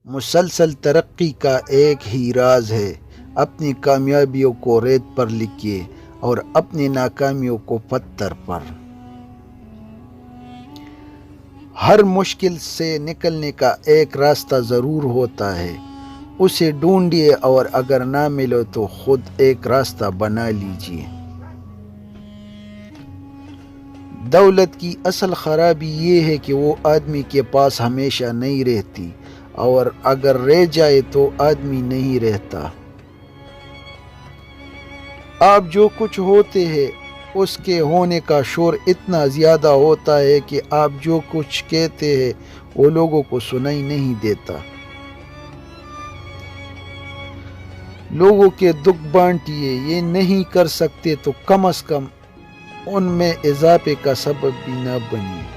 مسلسل ترقی کا ایک ہی راز ہے، اپنی کامیابیوں کو ریت پر لکھیے اور اپنی ناکامیوں کو پتھر پر۔ ہر مشکل سے نکلنے کا ایک راستہ ضرور ہوتا ہے، اسے ڈھونڈیے اور اگر نہ ملے تو خود ایک راستہ بنا لیجیے۔ دولت کی اصل خرابی یہ ہے کہ وہ آدمی کے پاس ہمیشہ نہیں رہتی، اور اگر رہ جائے تو آدمی نہیں رہتا۔ آپ جو کچھ ہوتے ہیں اس کے ہونے کا شور اتنا زیادہ ہوتا ہے کہ آپ جو کچھ کہتے ہیں وہ لوگوں کو سنائی نہیں دیتا۔ لوگوں کے دکھ بانٹیے، یہ نہیں کر سکتے تو کم از کم ان میں اضافے کا سبب بھی نہ بنیے۔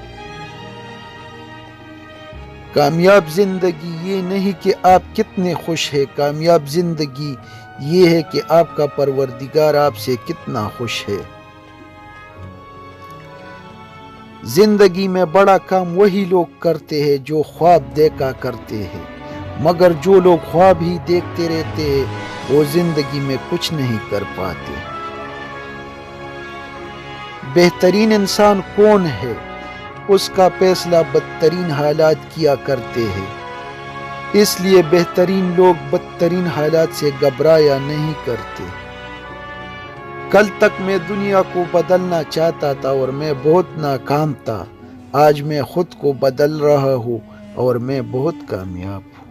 کامیاب زندگی یہ نہیں کہ آپ کتنے خوش ہیں، کامیاب زندگی یہ ہے کہ آپ کا پروردگار آپ سے کتنا خوش ہے۔ زندگی میں بڑا کام وہی لوگ کرتے ہیں جو خواب دیکھا کرتے ہیں، مگر جو لوگ خواب ہی دیکھتے رہتے ہیں وہ زندگی میں کچھ نہیں کر پاتے۔ بہترین انسان کون ہے؟ اس کا فیصلہ بدترین حالات کیا کرتے ہیں، اس لیے بہترین لوگ بدترین حالات سے گھبرایا نہیں کرتے۔ کل تک میں دنیا کو بدلنا چاہتا تھا اور میں بہت ناکام تھا، آج میں خود کو بدل رہا ہوں اور میں بہت کامیاب ہوں۔